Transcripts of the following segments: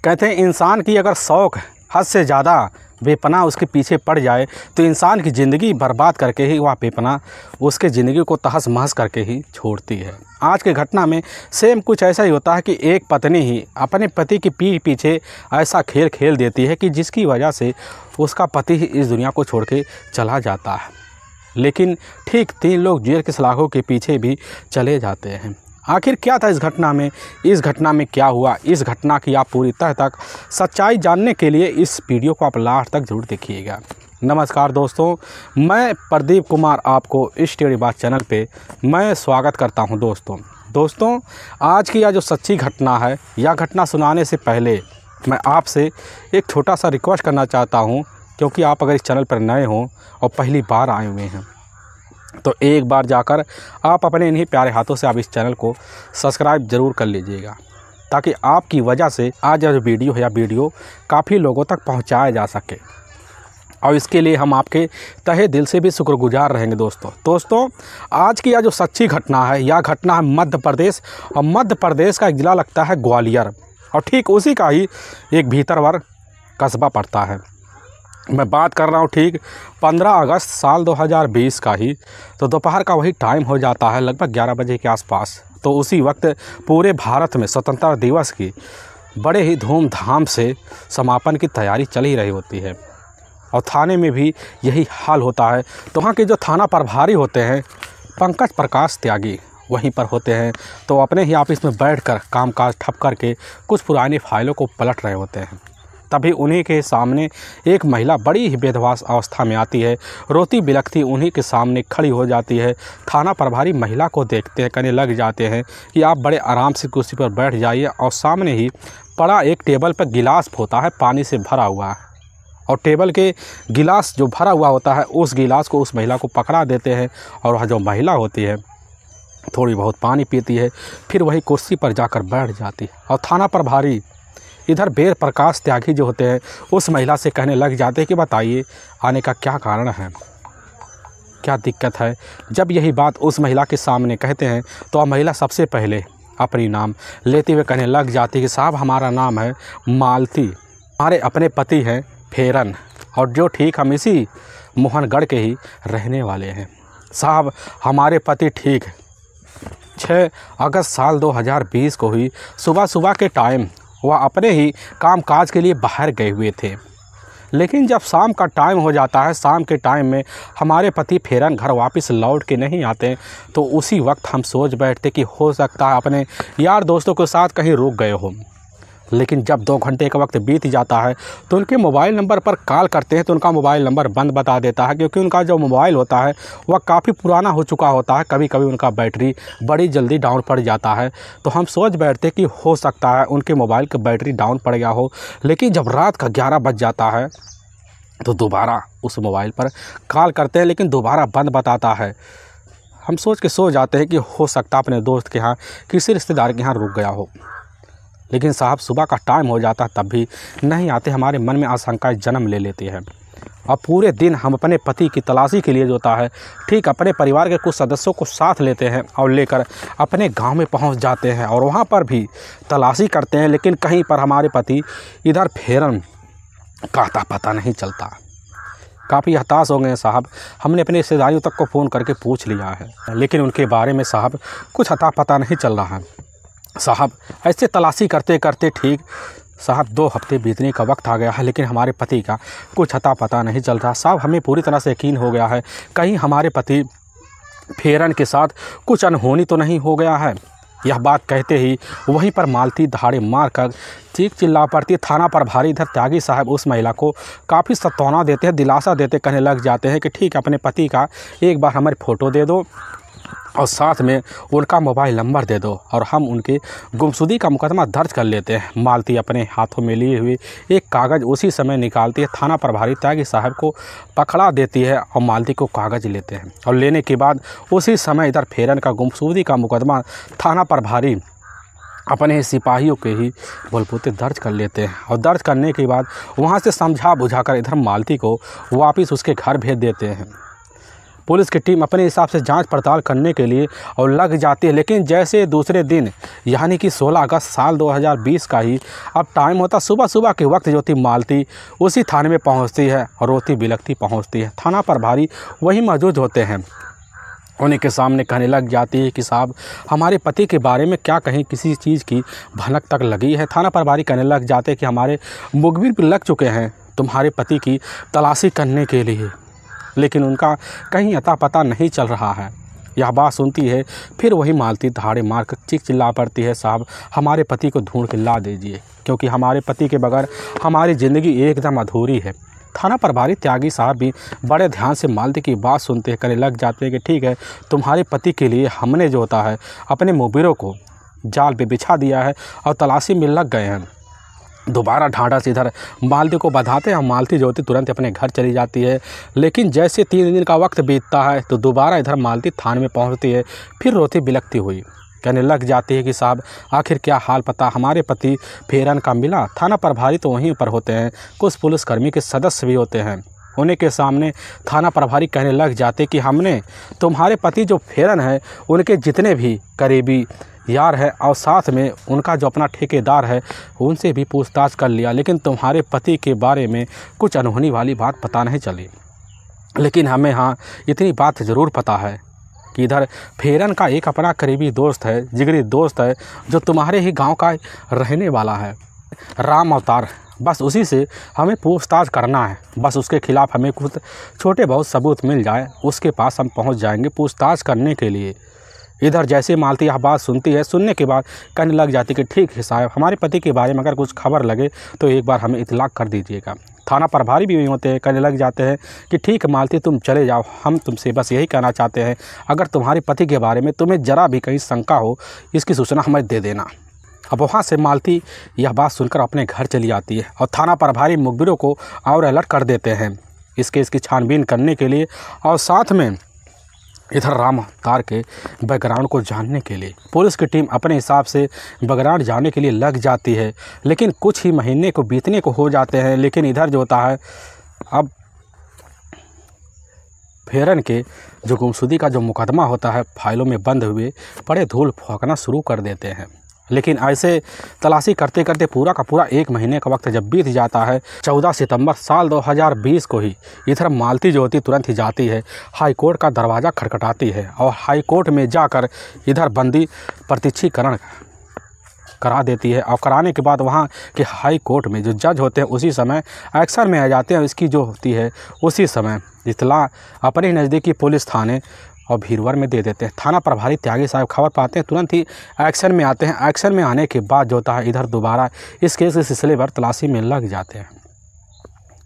कहते हैं इंसान की अगर शौक़ हद से ज़्यादा बेपनाह उसके पीछे पड़ जाए तो इंसान की ज़िंदगी बर्बाद करके ही वह बेपनाह उसके ज़िंदगी को तहस महस करके ही छोड़ती है। आज की घटना में सेम कुछ ऐसा ही होता है कि एक पत्नी ही अपने पति की पीठ पीछे ऐसा खेल खेल देती है कि जिसकी वजह से उसका पति ही इस दुनिया को छोड़ के चला जाता है। लेकिन ठीक 3 लोग जेल की सलाखों के पीछे भी चले जाते हैं। आखिर क्या था इस घटना में, इस घटना में क्या हुआ, इस घटना की आप पूरी तह तक सच्चाई जानने के लिए इस वीडियो को आप लास्ट तक ज़रूर देखिएगा। नमस्कार दोस्तों, मैं प्रदीप कुमार आपको इस टेढ़ी बात चैनल पे मैं स्वागत करता हूं। दोस्तों आज की यह जो सच्ची घटना है, यह घटना सुनाने से पहले मैं आपसे एक छोटा सा रिक्वेस्ट करना चाहता हूं, क्योंकि आप अगर इस चैनल पर नए हों और पहली बार आए हुए हैं तो एक बार जाकर आप अपने इन्हीं प्यारे हाथों से आप इस चैनल को सब्सक्राइब ज़रूर कर लीजिएगा, ताकि आपकी वजह से आज जो वीडियो है, यह वीडियो काफ़ी लोगों तक पहुंचाया जा सके। और इसके लिए हम आपके तहे दिल से भी शुक्रगुजार रहेंगे। दोस्तों आज की यह जो सच्ची घटना है, यह घटना है मध्य प्रदेश, और मध्य प्रदेश का एक ज़िला लगता है ग्वालियर, और ठीक उसी का ही एक भीतरवर कस्बा पड़ता है। मैं बात कर रहा हूँ ठीक 15 अगस्त साल 2020 का ही। तो दोपहर का वही टाइम हो जाता है, लगभग 11 बजे के आसपास। तो उसी वक्त पूरे भारत में स्वतंत्रता दिवस की बड़े ही धूमधाम से समापन की तैयारी चल ही रही होती है, और थाने में भी यही हाल होता है। तो वहाँ के जो थाना प्रभारी होते हैं पंकज प्रकाश त्यागी वहीं पर होते हैं। तो अपने ही ऑफिस में बैठकर कामकाज ठप करके कुछ पुरानी फाइलों को पलट रहे होते हैं। तभी उन्हीं के सामने एक महिला बड़ी ही बेदवास अवस्था में आती है, रोती बिलखती उन्हीं के सामने खड़ी हो जाती है। थाना प्रभारी महिला को देखते हैं, कहने लग जाते हैं कि आप बड़े आराम से कुर्सी पर बैठ जाइए। और सामने ही पड़ा एक टेबल पर गिलास होता है, पानी से भरा हुआ है, और टेबल के गिलास जो भरा हुआ होता है उस गिलास को उस महिला को पकड़ा देते हैं। और वह जो महिला होती है थोड़ी बहुत पानी पीती है, फिर वही कुर्सी पर जाकर बैठ जाती है। और थाना प्रभारी इधर वेद प्रकाश त्यागी जो होते हैं उस महिला से कहने लग जाते हैं कि बताइए आने का क्या कारण है, क्या दिक्कत है। जब यही बात उस महिला के सामने कहते हैं तो वह महिला सबसे पहले अपनी नाम लेते हुए कहने लग जाती है कि साहब हमारा नाम है मालती, हमारे अपने पति हैं फेरन, और जो ठीक हम इसी मोहनगढ़ के ही रहने वाले हैं। साहब हमारे पति ठीक 6 अगस्त साल 2020 को ही सुबह के टाइम वह अपने ही कामकाज के लिए बाहर गए हुए थे, लेकिन जब शाम का टाइम हो जाता है, शाम के टाइम में हमारे पति फेरन घर वापस लौट के नहीं आते। तो उसी वक्त हम सोच बैठते कि हो सकता है अपने यार दोस्तों के साथ कहीं रुक गए हो। लेकिन जब 2 घंटे का वक्त बीत जाता है तो उनके मोबाइल नंबर पर कॉल करते हैं तो उनका मोबाइल नंबर बंद बता देता है, क्योंकि उनका जो मोबाइल होता है वह काफ़ी पुराना हो चुका होता है। कभी कभी उनका बैटरी बड़ी जल्दी डाउन पड़ जाता है। तो हम सोच बैठते कि हो सकता है उनके मोबाइल का बैटरी डाउन पड़ गया हो। लेकिन जब रात का 11 बज जाता है तो दोबारा उस मोबाइल पर कॉल करते हैं, लेकिन दोबारा बंद बताता है। हम सोच के सो जाते हैं कि हो सकता अपने दोस्त के यहाँ किसी रिश्तेदार के यहाँ रुक गया हो। लेकिन साहब सुबह का टाइम हो जाता तब भी नहीं आते। हमारे मन में आशंकाएं जन्म ले लेती है। अब पूरे दिन हम अपने पति की तलाशी के लिए जो होता है ठीक अपने परिवार के कुछ सदस्यों को साथ लेते हैं और लेकर अपने गांव में पहुंच जाते हैं, और वहां पर भी तलाशी करते हैं। लेकिन कहीं पर हमारे पति इधर फेरन का अता पता नहीं चलता। काफ़ी हताश हो गए हैं साहब। हमने अपने रिश्तेदारियों तक को फ़ोन करके पूछ लिया है, लेकिन उनके बारे में साहब कुछ अता पता नहीं चल रहा है। साहब ऐसे तलाशी करते करते ठीक साहब 2 हफ्ते बीतने का वक्त आ गया है, लेकिन हमारे पति का कुछ अता पता नहीं चल रहा। साहब हमें पूरी तरह से यकीन हो गया है कहीं हमारे पति फेरन के साथ कुछ अनहोनी तो नहीं हो गया है। यह बात कहते ही वहीं पर मालती दहाड़े मारकर चीख चिल्ला पड़ती। थाना प्रभारी इधर त्यागी साहब उस महिला को काफ़ी सत्वना देते हैं, दिलासा देते, कहने लग जाते हैं कि ठीक अपने पति का एक बार हमारी फ़ोटो दे दो और साथ में उनका मोबाइल नंबर दे दो, और हम उनके गुमशुदगी का मुकदमा दर्ज कर लेते हैं। मालती अपने हाथों में लिए हुए एक कागज़ उसी समय निकालती है, थाना प्रभारी त्यागी साहब को पकड़ा देती है, और मालती को कागज़ लेते हैं। और लेने के बाद उसी समय इधर फेरन का गुमशुदगी का मुकदमा थाना प्रभारी अपने सिपाहियों के ही बलबूते दर्ज कर लेते हैं, और दर्ज करने के बाद वहाँ से समझा बुझाकर इधर मालती को वापस उसके घर भेज देते हैं। पुलिस की टीम अपने हिसाब से जांच पड़ताल करने के लिए और लग जाती है। लेकिन जैसे दूसरे दिन यानी कि 16 अगस्त साल 2020 का ही अब टाइम होता, सुबह सुबह के वक्त जो थी मालती उसी थाने में पहुंचती है और रोती बिलखती पहुंचती है। थाना प्रभारी वहीं मौजूद होते हैं, उन्हीं के सामने कहने लग जाती है कि साहब हमारे पति के बारे में क्या कहीं किसी चीज़ की भनक तक लगी है। थाना प्रभारी कहने लग जाते हैं कि हमारे मुखबिर भी लग चुके हैं तुम्हारे पति की तलाशी करने के लिए, लेकिन उनका कहीं अता पता नहीं चल रहा है। यह बात सुनती है फिर वही मालती दहाड़े मार कर चीख चिल्ला पड़ती है, साहब हमारे पति को ढूंढ के ला दीजिए, क्योंकि हमारे पति के बगैर हमारी ज़िंदगी एकदम अधूरी है। थाना प्रभारी त्यागी साहब भी बड़े ध्यान से मालती की बात सुनते हैं, कहने लग जाते हैं कि ठीक है, तुम्हारे पति के लिए हमने जो होता है अपने मुखबिरों को जाल पे बिछा दिया है और तलाशी में लग गए हैं। दोबारा ढांढस इधर मालती को बधाते हैं। मालती जो होती तुरंत अपने घर चली जाती है। लेकिन जैसे 3 दिन का वक्त बीतता है तो दोबारा इधर मालती थाने में पहुंचती है, फिर रोती बिलखती हुई कहने लग जाती है कि साहब आखिर क्या हाल पता हमारे पति फेरन का मिला। थाना प्रभारी तो वहीं पर होते हैं, कुछ पुलिसकर्मी के सदस्य भी होते हैं। उन्हीं के सामने थाना प्रभारी कहने लग जाते कि हमने तुम्हारे पति जो फेरन है उनके जितने भी करीबी यार है और साथ में उनका जो अपना ठेकेदार है उनसे भी पूछताछ कर लिया, लेकिन तुम्हारे पति के बारे में कुछ अनहोनी वाली बात पता नहीं चली। लेकिन हमें हाँ इतनी बात ज़रूर पता है कि इधर फेरन का एक अपना करीबी दोस्त है, जिगरी दोस्त है, जो तुम्हारे ही गांव का रहने वाला है, राम अवतार। बस उसी से हमें पूछताछ करना है, बस उसके खिलाफ़ हमें कुछ छोटे बहुत सबूत मिल जाए, उसके पास हम पहुंच जाएंगे पूछताछ करने के लिए। इधर जैसे मालती यह बात सुनती है, सुनने के बाद कहने लग जाती कि ठीक है साहब, हमारे पति के बारे में अगर कुछ खबर लगे तो एक बार हमें इतला कर दीजिएगा। थाना प्रभारी भी होते हैं, कहने लग जाते हैं कि ठीक है मालती, तुम चले जाओ, हम तुमसे बस यही कहना चाहते हैं अगर तुम्हारे पति के बारे में तुम्हें ज़रा भी कहीं शंका हो इसकी सूचना हमें दे देना। अब वहाँ से मालती यह बात सुनकर अपने घर चली आती है और थाना प्रभारी मुखबिरों को और अलर्ट कर देते हैं इस केस की छानबीन करने के लिए और साथ में इधर राम अवतार के बैकग्राउंड को जानने के लिए पुलिस की टीम अपने हिसाब से बैकग्राउंड जानने के लिए लग जाती है। लेकिन कुछ ही महीने को बीतने को हो जाते हैं, लेकिन इधर जो होता है अब फेरन के जो गुमशुदगी का जो मुकदमा होता है फाइलों में बंद हुए पड़े धूल फेंकना शुरू कर देते हैं। लेकिन ऐसे तलाशी करते करते पूरा का पूरा 1 महीने का वक्त जब बीत जाता है, 14 सितंबर साल 2020 को ही इधर मालती जो होती तुरंत ही जाती है, हाई कोर्ट का दरवाज़ा खटखटाती है और हाई कोर्ट में जाकर इधर बंदी प्रत्यक्षीकरण करा देती है। और कराने के बाद वहाँ के हाई कोर्ट में जो जज होते हैं उसी समय एक्शन में आ जाते हैं। इसकी जो होती है उसी समय इतला अपने नज़दीकी पुलिस थाने और भीरवर में दे देते हैं। थाना प्रभारी त्यागी साहब खबर पाते हैं, तुरंत ही एक्शन में आते हैं। एक्शन में आने के बाद जो होता है इधर दोबारा इस केस के सिलसिले पर तलाशी में लग जाते हैं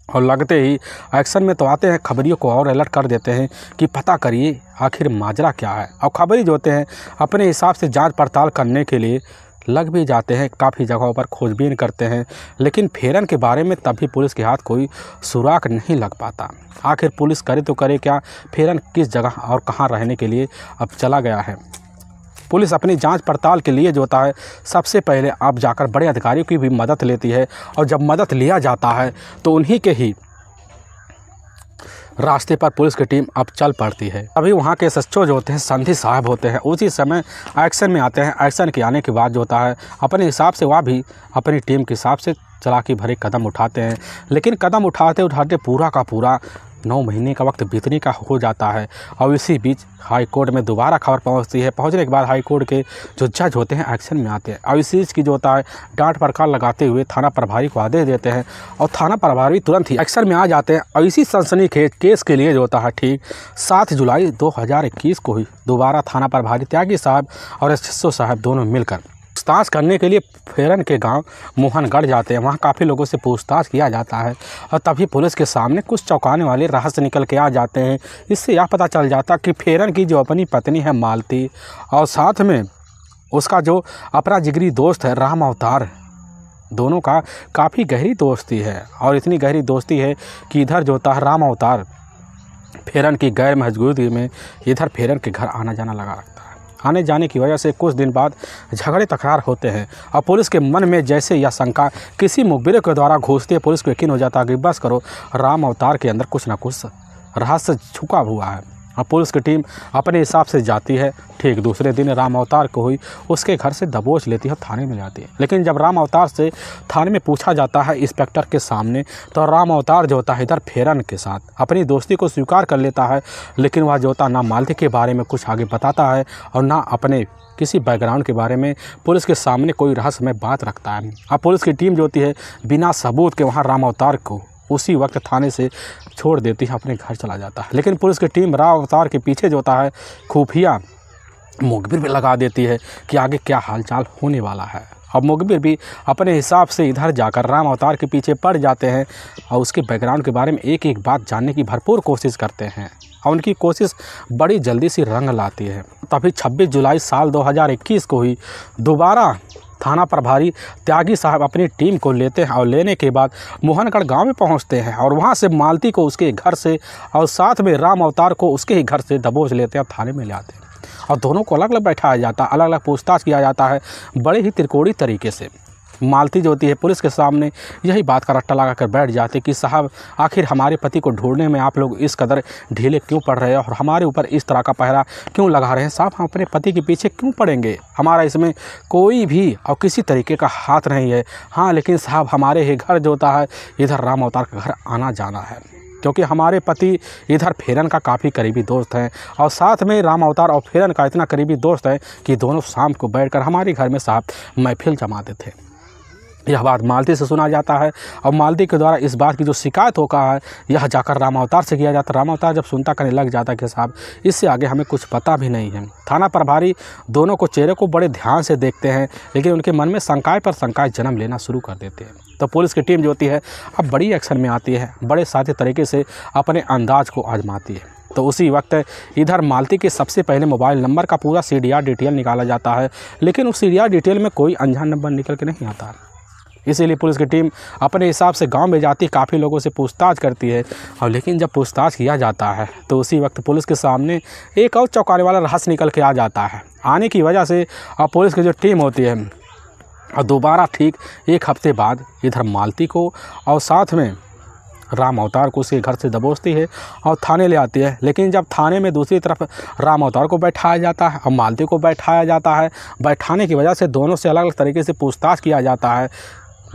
और लगते ही एक्शन में तो आते हैं, खबरियों को और अलर्ट कर देते हैं कि पता करिए आखिर माजरा क्या है। और खबरी जो होते हैं अपने हिसाब से जांच पड़ताल करने के लिए लग भी जाते हैं, काफ़ी जगहों पर खोजबीन करते हैं, लेकिन फेरन के बारे में तभी पुलिस के हाथ कोई सुराग नहीं लग पाता। आखिर पुलिस करे तो करे क्या, फेरन किस जगह और कहां रहने के लिए अब चला गया है। पुलिस अपनी जांच पड़ताल के लिए जो होता है सबसे पहले अब जाकर बड़े अधिकारियों की भी मदद लेती है और जब मदद लिया जाता है तो उन्हीं के ही रास्ते पर पुलिस की टीम अब चल पड़ती है। अभी वहाँ के एसएचओ जो होते हैं संधि साहब होते हैं, उसी समय एक्शन में आते हैं। एक्शन के आने के बाद जो होता है अपने हिसाब से वह भी अपनी टीम के हिसाब से चालाकी भरे कदम उठाते हैं। लेकिन कदम उठाते उठाते पूरा का पूरा 9 महीने का वक्त बीतने का हो जाता है और इसी बीच हाई कोर्ट में दोबारा खबर पहुंचती है। पहुंचने के बाद हाई कोर्ट के जो जज होते हैं एक्शन में आते हैं और इसी चीज़ की जो होता है डांट फटकार लगाते हुए थाना प्रभारी को आदेश देते हैं और थाना प्रभारी तुरंत ही एक्शन में आ जाते हैं। और इसी सनसनीखेज केस के लिए जो होता है ठीक 7 जुलाई 2021 को ही दोबारा थाना प्रभारी त्यागी साहब और एसएचओ साहब दोनों मिलकर पूछताछ करने के लिए फेरन के गांव मोहनगढ़ जाते हैं। वहां काफ़ी लोगों से पूछताछ किया जाता है और तभी पुलिस के सामने कुछ चौंकाने वाले रहस्य निकल के आ जाते हैं। इससे यह पता चल जाता कि फेरन की जो अपनी पत्नी है मालती और साथ में उसका जो अपना जिगरी दोस्त है राम अवतार, दोनों का काफ़ी गहरी दोस्ती है। और इतनी गहरी दोस्ती है कि इधर जो होता है राम अवतार फेरन की गैर मौजूदगी में इधर फेरन के घर आना जाना लगा रखता है। आने जाने की वजह से कुछ दिन बाद झगड़े तकरार होते हैं और पुलिस के मन में जैसे यह शंका किसी मुखबिर के द्वारा घुसती है, पुलिस को यकीन हो जाता है कि बस करो राम अवतार के अंदर कुछ ना कुछ रहस्य छुपा हुआ है और पुलिस की टीम अपने हिसाब से जाती है। ठीक दूसरे दिन राम अवतार को हुई उसके घर से दबोच लेती है, थाने में जाती है। लेकिन जब राम अवतार से थाने में पूछा जाता है इंस्पेक्टर के सामने, तो राम अवतार जो होता है इधर फेरन के साथ अपनी दोस्ती को स्वीकार कर लेता है। लेकिन वह जो होता ना मालती के बारे में कुछ आगे बताता है और ना अपने किसी बैकग्राउंड के बारे में पुलिस के सामने कोई रहस्यमय बात रखता है। अब पुलिस की टीम जो होती है बिना सबूत के वहाँ राम अवतार को उसी वक्त थाने से छोड़ देती है, अपने घर चला जाता है। लेकिन पुलिस की टीम राम अवतार के पीछे जो होता है खुफिया मुखबिर भी लगा देती है कि आगे क्या हालचाल होने वाला है। अब मुखबिर भी अपने हिसाब से इधर जाकर राम अवतार के पीछे पड़ जाते हैं और उसके बैकग्राउंड के बारे में एक एक बात जानने की भरपूर कोशिश करते हैं और उनकी कोशिश बड़ी जल्दी से रंग लाती है। तभी 26 जुलाई साल 2021 को ही दोबारा थाना प्रभारी त्यागी साहब अपनी टीम को लेते हैं और लेने के बाद मोहनगढ़ गांव में पहुंचते हैं और वहां से मालती को उसके घर से और साथ में राम अवतार को उसके ही घर से दबोच लेते हैं और थाने में ले आते हैं और दोनों को अलग अलग बैठाया जाता है, अलग अलग पूछताछ किया जाता है बड़े ही त्रिकोणीय तरीके से। मालती जो होती है पुलिस के सामने यही बात का रट्टा लगा कर बैठ जाते कि साहब आखिर हमारे पति को ढूंढने में आप लोग इस कदर ढीले क्यों पड़ रहे हैं और हमारे ऊपर इस तरह का पहरा क्यों लगा रहे हैं। साहब हम अपने पति के पीछे क्यों पड़ेंगे, हमारा इसमें कोई भी और किसी तरीके का हाथ नहीं है। हाँ लेकिन साहब हमारे ही घर जो होता है इधर राम अवतार का घर आना जाना है, क्योंकि हमारे पति इधर फेरन का काफ़ी करीबी दोस्त हैं और साथ में राम अवतार और फेरन का इतना करीबी दोस्त है कि दोनों शाम को बैठकर हमारे घर में साहब महफिल जमाते थे। यह बात मालती से सुना जाता है और मालती के द्वारा इस बात की जो शिकायत होता है यह जाकर राम अवतार से किया जाता है। राम अवतार जब सुनता करने लग जाता है कि साहब इससे आगे हमें कुछ पता भी नहीं है। थाना प्रभारी दोनों को चेहरे को बड़े ध्यान से देखते हैं लेकिन उनके मन में शंकाएं पर शंकाएं जन्म लेना शुरू कर देते हैं। तो पुलिस की टीम जो होती है अब बड़ी एक्शन में आती है, बड़े साथी तरीके से अपने अंदाज को आजमाती है। तो उसी वक्त इधर मालती के सबसे पहले मोबाइल नंबर का पूरा CDR डिटेल निकाला जाता है, लेकिन उस CDR डिटेल में कोई अनजान नंबर निकल के नहीं आता। इसीलिए पुलिस की टीम अपने हिसाब से गांव में जाती, काफ़ी लोगों से पूछताछ करती है और लेकिन जब पूछताछ किया जाता है तो उसी वक्त पुलिस के सामने एक और चौंकाने वाला रहस्य निकल के आ जाता है। आने की वजह से अब पुलिस की जो टीम होती है और दोबारा ठीक एक हफ्ते बाद इधर मालती को और साथ में राम अवतार को उसके घर से दबोचती है और थाने ले आती है। लेकिन जब थाने में दूसरी तरफ राम अवतार को बैठाया जाता है और मालती को बैठाया जाता है, बैठाने की वजह से दोनों से अलग अलग तरीके से पूछताछ किया जाता है।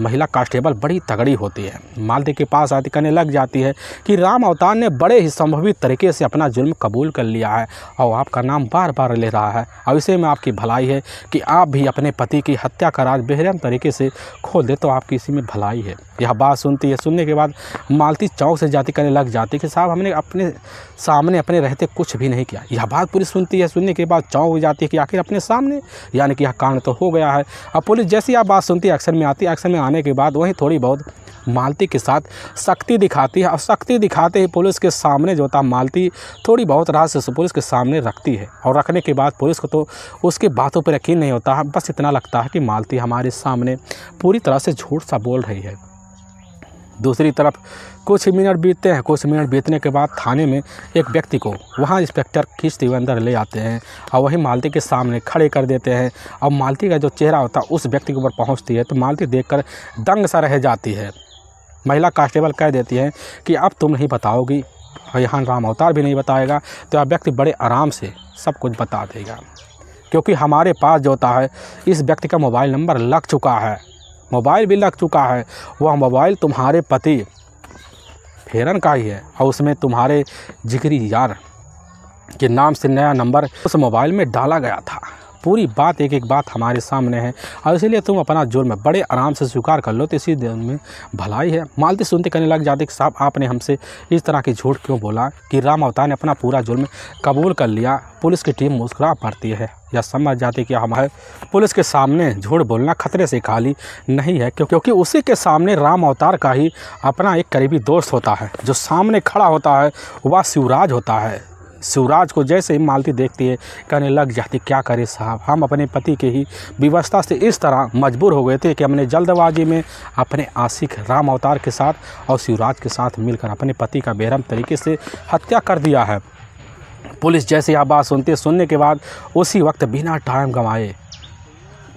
महिला कांस्टेबल बड़ी तगड़ी होती है, मालती के पास आती कहने लग जाती है कि राम अवतार ने बड़े ही संभवित तरीके से अपना जुल्म कबूल कर लिया है और आपका नाम बार बार ले रहा है और इसे में आपकी भलाई है कि आप भी अपने पति की हत्या का राज बेरहम तरीके से खोल दे तो आपकी इसी में भलाई है। यह बात सुनती है, सुनने के बाद मालती चौंक से जाती कहने लग जाती कि साहब हमने अपने सामने अपने रहते कुछ भी नहीं किया। यह बात पुलिस सुनती है, सुनने के बाद चौंक हो जाती है कि आखिर अपने सामने, यानी कि यह कांड तो हो गया है। अब पुलिस जैसी यह बात सुनती है एक्शन में आती है, एक्शन में आने के बाद वहीं थोड़ी बहुत मालती के साथ सख्ती दिखाती है और सख्ती दिखाते ही पुलिस के सामने जो था मालती थोड़ी बहुत रहस्य से पुलिस के सामने रखती है और रखने के बाद पुलिस को तो उसके बातों पर यकीन नहीं होता है, बस इतना लगता है कि मालती हमारे सामने पूरी तरह से झूठ सा बोल रही है। दूसरी तरफ कुछ मिनट बीतते हैं, कुछ मिनट बीतने के बाद थाने में एक व्यक्ति को वहाँ इंस्पेक्टर खींचते हुए अंदर ले आते हैं और वही मालती के सामने खड़े कर देते हैं और मालती का जो चेहरा होता है उस व्यक्ति के ऊपर पहुँचती है तो मालती देखकर दंग सा रह जाती है। महिला कांस्टेबल कह देती है कि अब तुम नहीं बताओगी और यहाँ राम अवतार भी नहीं बताएगा, तो यह व्यक्ति बड़े आराम से सब कुछ बता देगा, क्योंकि हमारे पास जो होता है इस व्यक्ति का मोबाइल नंबर लग चुका है, मोबाइल भी लग चुका है। वह मोबाइल तुम्हारे पति फेरन का ही है और उसमें तुम्हारे जिगरी यार के नाम से नया नंबर उस मोबाइल में डाला गया था। पूरी बात एक एक बात हमारे सामने है और इसीलिए तुम अपना जुर्म बड़े आराम से स्वीकार कर लो तो इसी दिन में भलाई है। मालती सुनते कहने लग जाते कि साहब आपने हमसे इस तरह की झूठ क्यों बोला कि राम अवतार ने अपना पूरा जुर्म कबूल कर लिया। पुलिस की टीम मुस्कुरा पड़ती है या समझ जाती कि हमारे पुलिस के सामने झूठ बोलना खतरे से खाली नहीं है, क्योंकि उसी के सामने राम अवतार का ही अपना एक करीबी दोस्त होता है जो सामने खड़ा होता है, वह शिवराज होता है। शिवराज को जैसे ही मालती देखती है कहने लग जाती क्या करे साहब, हम अपने पति के ही व्यवस्था से इस तरह मजबूर हो गए थे कि हमने जल्दबाजी में अपने आशिक राम अवतार के साथ और शिवराज के साथ मिलकर अपने पति का बेरहम तरीके से हत्या कर दिया है। पुलिस जैसे यह बात सुनने के बाद उसी वक्त बिना टाइम गंवाए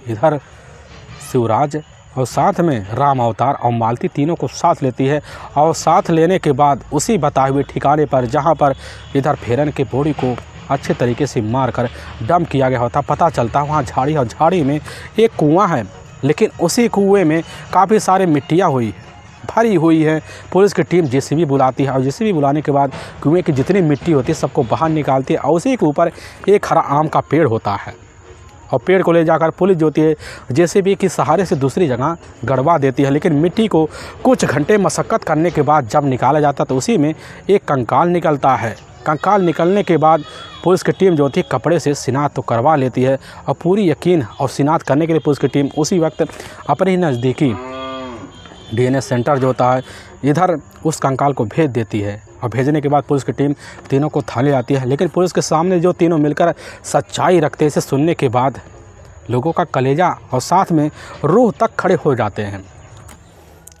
इधर शिवराज और साथ में राम अवतार और मालती तीनों को साथ लेती है। और साथ लेने के बाद उसी बताए हुए ठिकाने पर जहाँ पर इधर फेरन के बॉडी को अच्छे तरीके से मारकर डंप किया गया होता, पता चलता वहाँ झाड़ी, और झाड़ी में एक कुआं है, लेकिन उसी कुएं में काफ़ी सारे मिट्टियाँ भरी हुई है। पुलिस की टीम जेसीबी बुलाती है और जेसीबी बुलाने के बाद कुएं की जितनी मिट्टी होती है सबको बाहर निकालती है। और उसी के ऊपर एक हरा आम का पेड़ होता है, और पेड़ को ले जाकर पुलिस जो होती है जेसीबी के सहारे से दूसरी जगह गड़वा देती है। लेकिन मिट्टी को कुछ घंटे मशक्क़त करने के बाद जब निकाला जाता तो उसी में एक कंकाल निकलता है। कंकाल निकलने के बाद पुलिस की टीम जो होती है कपड़े से शिनाख्त तो करवा लेती है, और पूरी यकीन और शिनाख्त करने के लिए पुलिस की टीम उसी वक्त अपने ही नज़दीकी डीएनए सेंटर जो होता है इधर उस कंकाल को भेज देती है। और भेजने के बाद पुलिस की टीम तीनों को थाने आती है। लेकिन पुलिस के सामने जो तीनों मिलकर सच्चाई रखते हैं, इसे सुनने के बाद लोगों का कलेजा और साथ में रूह तक खड़े हो जाते हैं।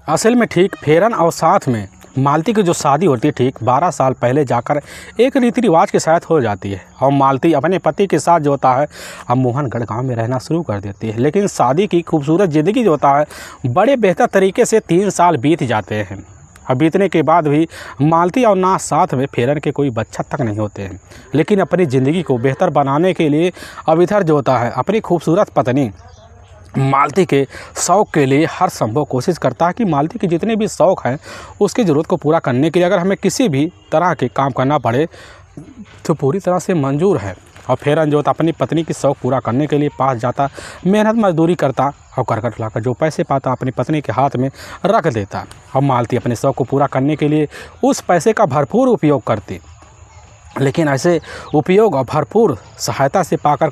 असल में ठीक फेरन और साथ में मालती की जो शादी होती है ठीक 12 साल पहले जाकर एक रीति रिवाज के साथ हो जाती है। और मालती अपने पति के साथ जो होता है अब मोहनगढ़ गांव में रहना शुरू कर देती है। लेकिन शादी की खूबसूरत ज़िंदगी जो होता है बड़े बेहतर तरीके से 3 साल बीत जाते हैं। और बीतने के बाद भी मालती और ना साथ में फेरन के कोई बच्चा तक नहीं होते हैं। लेकिन अपनी ज़िंदगी को बेहतर बनाने के लिए अब इधर जो होता है अपनी खूबसूरत पत्नी मालती के शौक़ के लिए हर संभव कोशिश करता है कि मालती के जितने भी शौक़ हैं उसकी ज़रूरत को पूरा करने के लिए अगर हमें किसी भी तरह के काम करना पड़े तो पूरी तरह से मंजूर है। और फेरन जो होता अपनी पत्नी की शौक़ पूरा करने के लिए पास जाता, मेहनत मजदूरी करता और करकट लाकर जो पैसे पाता अपनी पत्नी के हाथ में रख देता। और मालती अपने शौक़ को पूरा करने के लिए उस पैसे का भरपूर उपयोग करती। लेकिन ऐसे उपयोग और भरपूर सहायता से पाकर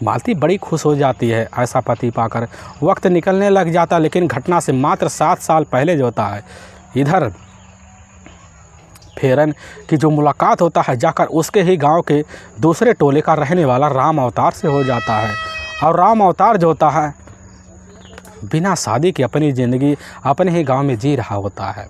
मालती बड़ी खुश हो जाती है। ऐसा पति पाकर वक्त निकलने लग जाता। लेकिन घटना से मात्र 7 साल पहले जो होता है इधर फेरन की जो मुलाकात होता है जाकर उसके ही गांव के दूसरे टोले का रहने वाला राम अवतार से हो जाता है। और राम अवतार जो होता है बिना शादी के अपनी ज़िंदगी अपने ही गांव में जी रहा होता है।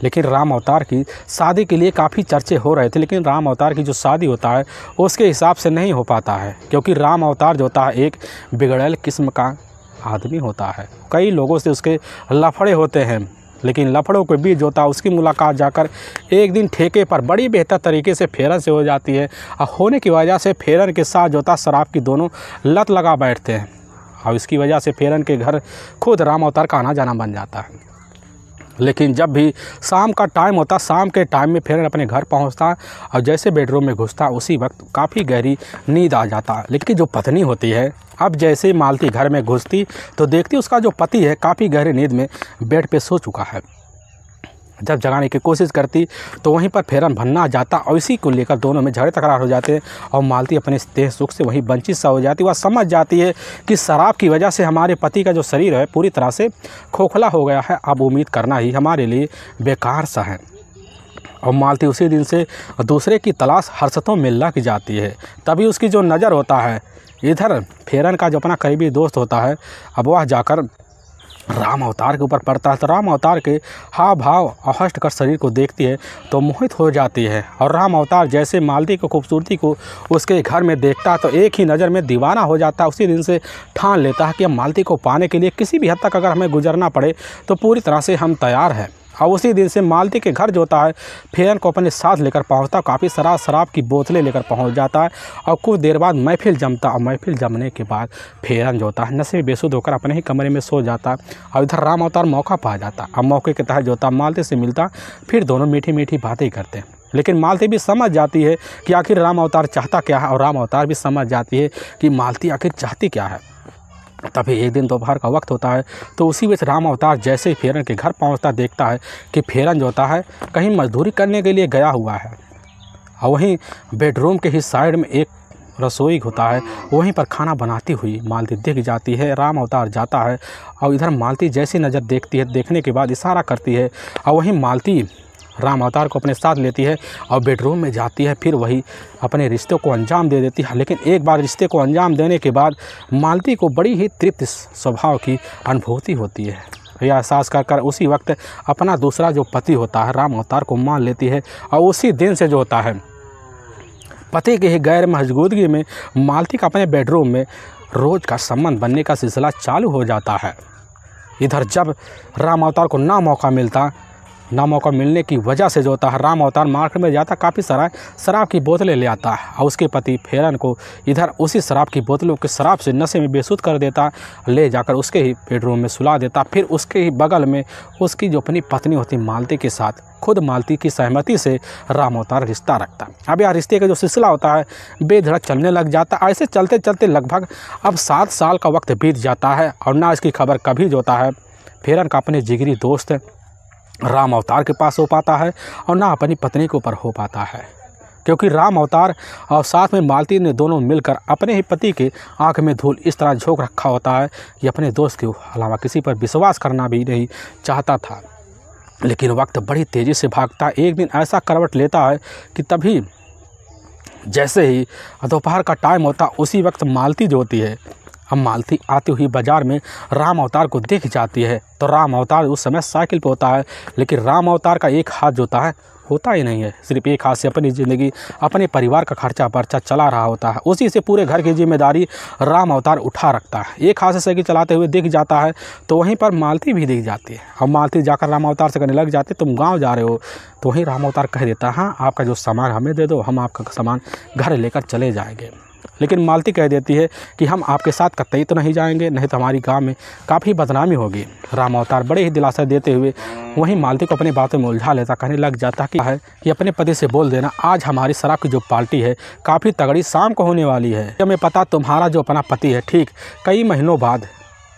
लेकिन राम अवतार की शादी के लिए काफ़ी चर्चे हो रहे थे, लेकिन राम अवतार की जो शादी होता है उसके हिसाब से नहीं हो पाता है, क्योंकि राम अवतार जो होता है एक बिगड़ैल किस्म का आदमी होता है। कई लोगों से उसके लफड़े होते हैं, लेकिन लफड़ों के बीच जो होता है उसकी मुलाकात जाकर एक दिन ठेके पर बड़ी बेहतर तरीके से फेरन से हो जाती है। और होने की वजह से फेरन के साथ जो होता है शराब की दोनों लत लगा बैठते हैं। और इसकी वजह से फेरन के घर खुद राम अवतार का आना जाना बन जाता है। लेकिन जब भी शाम का टाइम होता, शाम के टाइम में फेरन अपने घर पहुंचता और जैसे बेडरूम में घुसता उसी वक्त काफ़ी गहरी नींद आ जाता। लेकिन जो पत्नी होती है अब जैसे मालती घर में घुसती तो देखती उसका जो पति है काफ़ी गहरी नींद में बेड पे सो चुका है। जब जगाने की कोशिश करती तो वहीं पर फेरन भन्ना जाता और इसी को लेकर दोनों में झगड़े तकरार हो जाते हैं। और मालती अपने देह सुख से वहीं वंचित सा हो जाती है। वह समझ जाती है कि शराब की वजह से हमारे पति का जो शरीर है पूरी तरह से खोखला हो गया है, अब उम्मीद करना ही हमारे लिए बेकार सा है। और मालती उसी दिन से दूसरे की तलाश हर्षतों में लग जाती है। तभी उसकी जो नज़र होता है इधर फेरन का जो अपना करीबी दोस्त होता है अब वह जाकर राम अवतार के ऊपर पड़ता है। तो राम अवतार के हाव भाव और हष्टकर शरीर को देखती है तो मोहित हो जाती है। और राम अवतार जैसे मालती की खूबसूरती को उसके घर में देखता है तो एक ही नज़र में दीवाना हो जाता है। उसी दिन से ठान लेता है कि अब मालती को पाने के लिए किसी भी हद तक अगर हमें गुजरना पड़े तो पूरी तरह से हम तैयार हैं। और उसी दिन से मालती के घर जो होता है फेरन को अपने साथ लेकर पहुंचता, काफ़ी शराब की बोतलें लेकर पहुंच जाता है। और कुछ देर बाद महफिल जमता और महफिल जमने के बाद फेरन जो होता है नशे में बेसुध होकर अपने ही कमरे में सो जाता। और इधर राम अवतार मौका पा जाता। अब मौके के तहत जो होता मालती से मिलता, फिर दोनों मीठी मीठी बातें करते हैं। लेकिन मालती भी समझ जाती है कि आखिर राम अवतार चाहता क्या है और राम अवतार भी समझ जाती है कि मालती आखिर चाहती क्या है। तभी एक दिन दोपहर का वक्त होता है तो उसी बीच राम अवतार जैसे ही फेरन के घर पहुंचता देखता है कि फेरन जो होता है कहीं मजदूरी करने के लिए गया हुआ है। और वहीं बेडरूम के ही साइड में एक रसोई होता है, वहीं पर खाना बनाती हुई मालती दिख जाती है। राम अवतार जाता है और इधर मालती जैसी नज़र देखती है, देखने के बाद इशारा करती है और वहीं मालती राम अवतार को अपने साथ लेती है और बेडरूम में जाती है। फिर वही अपने रिश्ते को अंजाम दे देती है। लेकिन एक बार रिश्ते को अंजाम देने के बाद मालती को बड़ी ही तृप्त स्वभाव की अनुभूति होती है। यह एहसास कर उसी वक्त अपना दूसरा जो पति होता है राम अवतार को मान लेती है। और उसी दिन से जो होता है पति के ही गैर मौजूदगी में मालती का अपने बेडरूम में रोज़ का संबंध बनने का सिलसिला चालू हो जाता है। इधर जब राम अवतार को ना मौका मिलने की वजह से जो होता है राम अवतार मार्केट में जाता, काफ़ी सारा शराब की बोतलें ले आता है और उसके पति फेरन को इधर उसी शराब की बोतलों के शराब से नशे में बेसुध कर देता, ले जाकर उसके ही बेडरूम में सुला देता। फिर उसके ही बगल में उसकी जो अपनी पत्नी होती मालती के साथ खुद मालती की सहमति से राम अवतार रिश्ता रखता। अब यह रिश्ते का जो सिलसिला होता है बेधड़क चलने लग जाता। ऐसे चलते चलते लगभग अब 7 साल का वक्त बीत जाता है और ना इसकी खबर कभी जो होता है फेरन का अपने जिगरी दोस्त राम अवतार के पास हो पाता है और ना अपनी पत्नी के ऊपर हो पाता है, क्योंकि राम अवतार और साथ में मालती ने दोनों मिलकर अपने ही पति के आंख में धूल इस तरह झोंक रखा होता है कि अपने दोस्त के अलावा किसी पर विश्वास करना भी नहीं चाहता था। लेकिन वक्त बड़ी तेज़ी से भागता है। एक दिन ऐसा करवट लेता है कि तभी जैसे ही दोपहर का टाइम होता उसी वक्त मालती जो होती है, अब मालती आती हुई बाज़ार में राम अवतार को दिख जाती है। तो राम अवतार उस समय साइकिल पे होता है, लेकिन राम अवतार का एक हाथ जो होता ही नहीं है, सिर्फ एक हाथ से अपनी ज़िंदगी अपने परिवार का खर्चा बर्चा चला रहा होता है। उसी से पूरे घर की जिम्मेदारी राम अवतार उठा रखता है। एक हाथ से साइकिल चलाते हुए दिख जाता है तो वहीं पर मालती भी दिख जाती है। अब मालती जाकर राम अवतार से कहने लग जाती, तुम गाँव जा रहे हो? तो वहीं राम अवतार कह देता, हाँ आपका जो सामान हमें दे दो, हम आपका सामान घर लेकर चले जाएंगे। लेकिन मालती कह देती है कि हम आपके साथ कतई तो नहीं जाएंगे, नहीं तो हमारी गांव में काफ़ी बदनामी होगी। राम अवतार बड़े ही दिलासा देते हुए वहीं मालती को अपनी बातों में उलझा लेता, कहने लग जाता कि अपने पति से बोल देना आज हमारी शराब की जो पार्टी है काफ़ी तगड़ी शाम को होने वाली है। हमें पता तुम्हारा जो अपना पति है ठीक कई महीनों बाद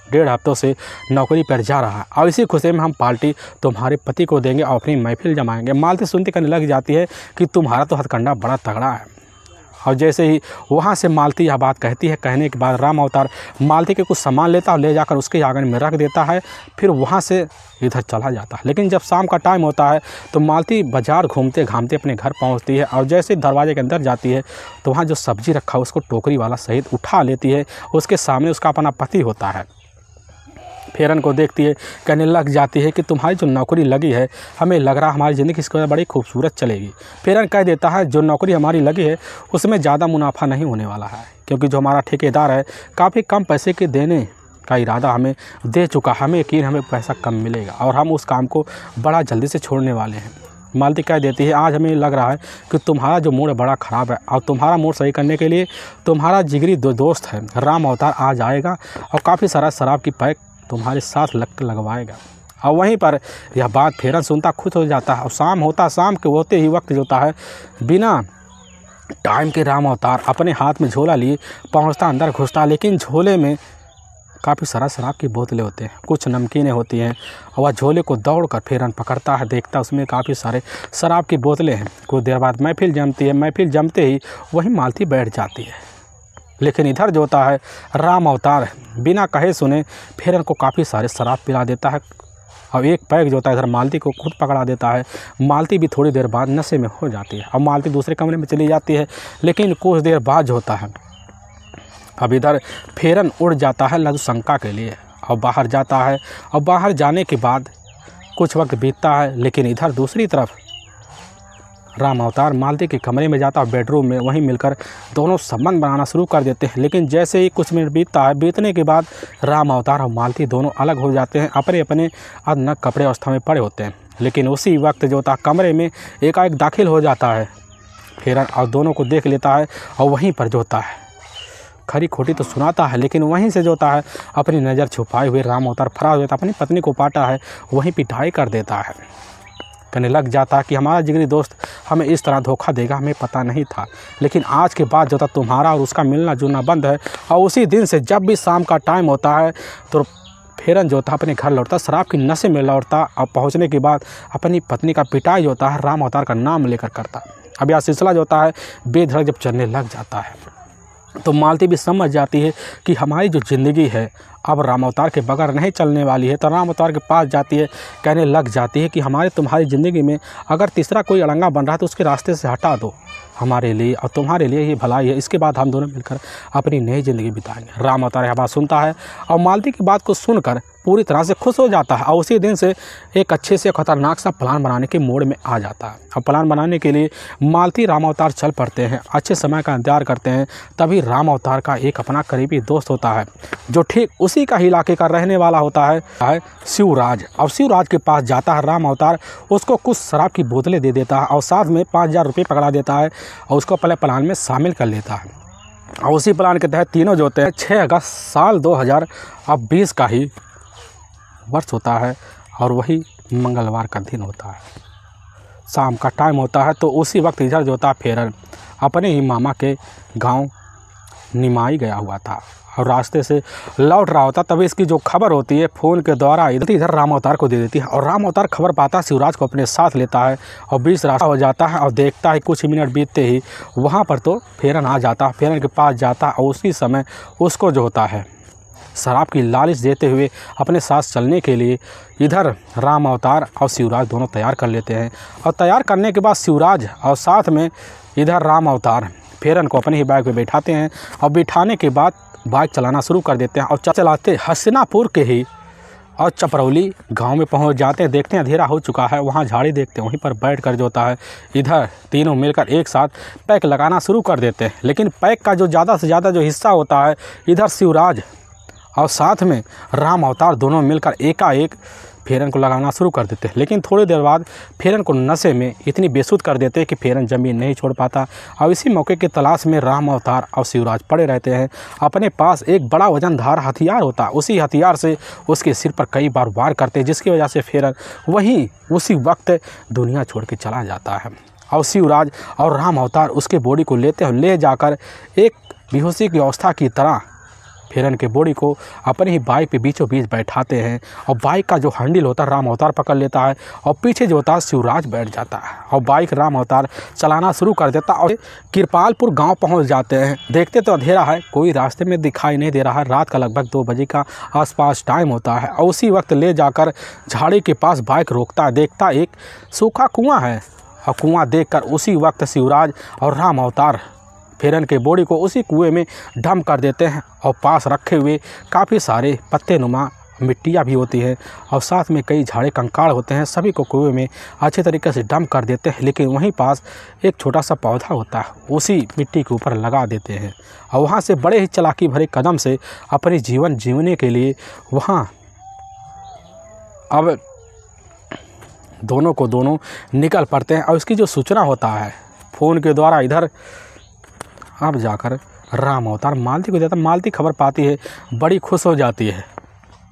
1.5 हफ्तों से नौकरी पर जा रहा है और इसी खुशी में हम पार्टी तुम्हारे पति को देंगे और अपनी महफिल जमाएंगे। मालती सुनती कहने लग जाती है कि तुम्हारा तो हथकंडा बड़ा तगड़ा है। और जैसे ही वहाँ से मालती यह बात कहती है, कहने के बाद राम अवतार मालती के कुछ सामान लेता और ले जाकर उसके आंगन में रख देता है, फिर वहाँ से इधर चला जाता है। लेकिन जब शाम का टाइम होता है तो मालती बाज़ार घूमते घामते अपने घर पहुँचती है और जैसे ही दरवाजे के अंदर जाती है तो वहाँ जो सब्ज़ी रखा उसको टोकरी वाला सहित उठा लेती है। उसके सामने उसका अपना पति होता है। फेरन को देखती है, कहने लग जाती है कि तुम्हारी जो नौकरी लगी है हमें लग रहा हमारी ज़िंदगी इसके बाद बड़ी खूबसूरत चलेगी। फेरन कह देता है जो नौकरी हमारी लगी है उसमें ज़्यादा मुनाफा नहीं होने वाला है, क्योंकि जो हमारा ठेकेदार है काफ़ी कम पैसे के देने का इरादा हमें दे चुका। हमें यकीन हमें पैसा कम मिलेगा और हम उस काम को बड़ा जल्दी से छोड़ने वाले हैं। मालती कह देती है आज हमें लग रहा है कि तुम्हारा जो मूड बड़ा ख़राब है और तुम्हारा मूड सही करने के लिए तुम्हारा जिगरी दोस्त है राम अवतार आ जाएगा और काफ़ी सारा शराब की पैक तुम्हारे साथ लगवाएगा। और वहीं पर यह बात फेरन सुनता खुश हो जाता है। और शाम होता, शाम के होते ही वक्त होता है बिना टाइम के राम अवतार अपने हाथ में झोला लिए पहुंचता, अंदर घुसता, लेकिन झोले में काफ़ी सारा शराब की बोतलें होते हैं, कुछ नमकीनें होती हैं और वह झोले को दौड़कर फेरन पकड़ता है, देखता उसमें काफ़ी सारे शराब की बोतलें हैं। कुछ देर बाद महफिल जमती है। महफिल जमते ही वहीं मालती बैठ जाती है। लेकिन इधर जो होता है राम अवतार बिना कहे सुने फेरन को काफ़ी सारे शराब पिला देता है और एक पैक जो होता है इधर मालती को खुद पकड़ा देता है। मालती भी थोड़ी देर बाद नशे में हो जाती है। अब मालती दूसरे कमरे में चली जाती है, लेकिन कुछ देर बाद जो होता है अब इधर फेरन उड़ जाता है लघुशंका के लिए और बाहर जाता है। और बाहर जाने के बाद कुछ वक्त बीतता है, लेकिन इधर दूसरी तरफ राम अवतार मालती के कमरे में जाता है, बेडरूम में वहीं मिलकर दोनों संबंध बनाना शुरू कर देते हैं। लेकिन जैसे ही कुछ मिनट बीतता है, बीतने के बाद राम अवतार और मालती दोनों अलग हो जाते हैं, अपने अपने अदनक कपड़े अवस्था में पड़े होते हैं। लेकिन उसी वक्त जो होता है कमरे में एकाएक दाखिल हो जाता है फेरन और दोनों को देख लेता है और वहीं पर जो होता है खरी खोटी तो सुनाता है, लेकिन वहीं से जो होता है अपनी नज़र छुपाए हुए राम अवतार फरार होता है, अपनी पत्नी को पाटा है, वहीं पिटाई कर देता है। कहने लग जाता है कि हमारा जिगरी दोस्त हमें इस तरह धोखा देगा हमें पता नहीं था, लेकिन आज के बाद जो था तुम्हारा और उसका मिलना जुलना बंद है। और उसी दिन से जब भी शाम का टाइम होता है तो फेरन जो था अपने घर लौटता, शराब की नशे में लौटता और पहुंचने के बाद अपनी पत्नी का पिटाई जो होता है राम अवतार का नाम लेकर करता। अब यह सिलसिला जो होता है बेधड़क जब चलने लग जाता है तो मालती भी समझ जाती है कि हमारी जो ज़िंदगी है अब राम अवतार के बगैर नहीं चलने वाली है। तो राम अवतार के पास जाती है, कहने लग जाती है कि तुम्हारी ज़िंदगी में अगर तीसरा कोई अड़ंगा बन रहा है तो उसके रास्ते से हटा दो, हमारे लिए और तुम्हारे लिए ये भलाई है। इसके बाद हम दोनों मिलकर अपनी नई ज़िंदगी बिताएंगे। राम अवतार यह बात सुनता है और मालती की बात को सुनकर पूरी तरह से खुश हो जाता है और उसी दिन से एक अच्छे से खतरनाक सा प्लान बनाने के मोड में आ जाता है। अब प्लान बनाने के लिए मालती राम अवतार चल पड़ते हैं, अच्छे समय का इंतजार करते हैं। तभी राम अवतार का एक अपना करीबी दोस्त होता है जो ठीक उसी का ही इलाके का रहने वाला होता है शिवराज। अब शिवराज के पास जाता है राम अवतार, उसको कुछ शराब की बोतलें दे देता है और साथ में 5000 रुपये पकड़ा देता है और उसको पहले प्लान में शामिल कर लेता है। और उसी प्लान के तहत तीनों जो होते हैं 6 अगस्त साल 2020 का ही वर्ष होता है और वही मंगलवार का दिन होता है, शाम का टाइम होता है। तो उसी वक्त इधर जो होता है फेरन अपने ही मामा के गांव निमाई गया हुआ था और रास्ते से लौट रहा होता। तभी इसकी जो खबर होती है फ़ोन के द्वारा इधर राम अवतार को दे देती है और राम अवतार खबर पाता है, शिवराज को अपने साथ लेता है और 20 रास्ता हो जाता है और देखता है कुछ मिनट बीतते ही वहाँ पर तो फेरन आ जाता है। फेरन के पास जाता है और उसी समय उसको जो होता है शराब की लालच देते हुए अपने साथ चलने के लिए इधर राम अवतार और शिवराज दोनों तैयार कर लेते हैं। और तैयार करने के बाद शिवराज और साथ में इधर राम अवतार फेरन को अपनी ही बाइक पे बैठाते हैं और बिठाने के बाद बाइक चलाना शुरू कर देते हैं और चलाते हसनापुर के ही और चपरौली गांव में पहुंच जाते हैं। देखते हैं अंधेरा हो चुका है, वहां झाड़ी देखते हैं, वहीं पर बैठकर जो होता है इधर तीनों मिलकर एक साथ पैक लगाना शुरू कर देते हैं। लेकिन पैक का जो ज़्यादा से ज़्यादा जो हिस्सा होता है इधर शिवराज और साथ में राम अवतार दोनों मिलकर एकाएक फेरन को लगाना शुरू कर देते हैं। लेकिन थोड़ी देर बाद फेरन को नशे में इतनी बेसुध कर देते हैं कि फेरन ज़मीन नहीं छोड़ पाता। और इसी मौके की तलाश में राम अवतार और शिवराज पड़े रहते हैं। अपने पास एक बड़ा वजनदार हथियार होता है, उसी हथियार से उसके सिर पर कई बार वार करते हैं, जिसकी वजह से फेरन वहीं उसी वक्त दुनिया छोड़ के चला जाता है। और शिवराज और राम अवतार उसके बॉडी को ले जाकर एक बेहोशी की अवस्था की तरह फेरन के बॉडी को अपनी ही बाइक पे बीचों बीच बैठाते हैं और बाइक का जो हैंडल होता है राम अवतार पकड़ लेता है और पीछे जो होता है शिवराज बैठ जाता है और बाइक राम अवतार चलाना शुरू कर देता है। और कृपालपुर गांव पहुंच जाते हैं। देखते तो अंधेरा है, कोई रास्ते में दिखाई नहीं दे रहा है। रात का लगभग 2 बजे का आसपास टाइम होता है और उसी वक्त ले जाकर झाड़ी के पास बाइक रोकता है। देखता एक सूखा कुआँ है और कुआँ देखकर उसी वक्त शिवराज और राम अवतार फेरन के बॉडी को उसी कुएं में डंप कर देते हैं और पास रखे हुए काफ़ी सारे पत्ते नुमा मिट्टियाँ भी होती है और साथ में कई झाड़े कंकाड़ होते हैं, सभी को कुएं में अच्छे तरीके से डंप कर देते हैं। लेकिन वहीं पास एक छोटा सा पौधा होता है, उसी मिट्टी के ऊपर लगा देते हैं और वहाँ से बड़े ही चालाकी भरे कदम से अपने जीवन जीने के लिए वहाँ अब दोनों निकल पड़ते हैं। और इसकी जो सूचना होता है फ़ोन के द्वारा इधर अब जाकर राम अवतार मालती को देता। मालती खबर पाती है, बड़ी खुश हो जाती है।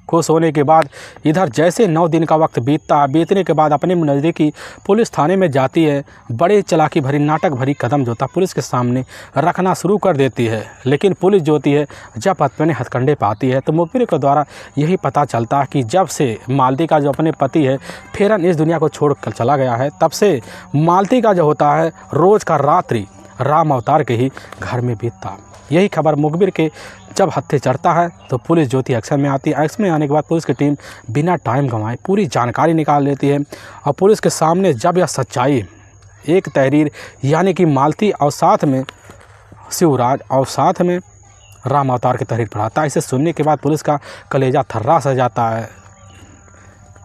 खुश होने के बाद इधर जैसे 9 दिन का वक्त बीतने के बाद अपने नज़दीकी पुलिस थाने में जाती है। बड़े चालाकी भरी नाटक भरी कदम जो होता पुलिस के सामने रखना शुरू कर देती है। लेकिन पुलिस जो होती है जब अपने हथकंडे पाती है तो मुखबिर के द्वारा यही पता चलता है कि जब से मालती का जो अपने पति है फेरन इस दुनिया को छोड़ कर चला गया है, तब से मालती का जो होता है रोज़ का रात्रि राम अवतार के ही घर में बीतता। यही खबर मुखबिर के जब हत्थे चढ़ता है तो पुलिस जो थी एक्शन में आती है। एक्शन में आने के बाद पुलिस की टीम बिना टाइम गंवाए पूरी जानकारी निकाल लेती है और पुलिस के सामने जब यह सच्चाई एक तहरीर यानी कि मालती और साथ में शिवराज और साथ में राम अवतार की तहरीर पढ़ाता है, इसे सुनने के बाद पुलिस का कलेजा थर्रा सा जाता है।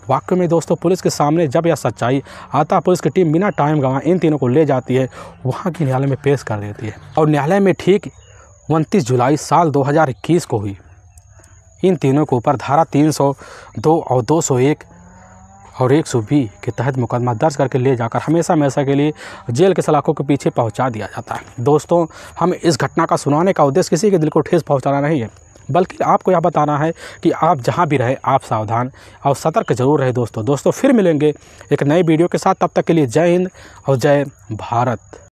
वाकई में दोस्तों पुलिस के सामने जब यह सच्चाई आता है, पुलिस की टीम बिना टाइम गंवाए इन तीनों को ले जाती है, वहाँ की न्यायालय में पेश कर देती है। और न्यायालय में ठीक 29 जुलाई साल 2021 को हुई इन तीनों के ऊपर धारा 302 और 201 और 120 के तहत मुकदमा दर्ज करके ले जाकर हमेशा के लिए जेल के सलाखों के पीछे पहुंचा दिया जाता है। दोस्तों हम इस घटना का सुनाने का उद्देश्य किसी के दिल को ठेस पहुंचाना नहीं है, बल्कि आपको यह बताना है कि आप जहां भी रहे आप सावधान और सतर्क जरूर रहे। दोस्तों फिर मिलेंगे एक नए वीडियो के साथ, तब तक के लिए जय हिंद और जय भारत।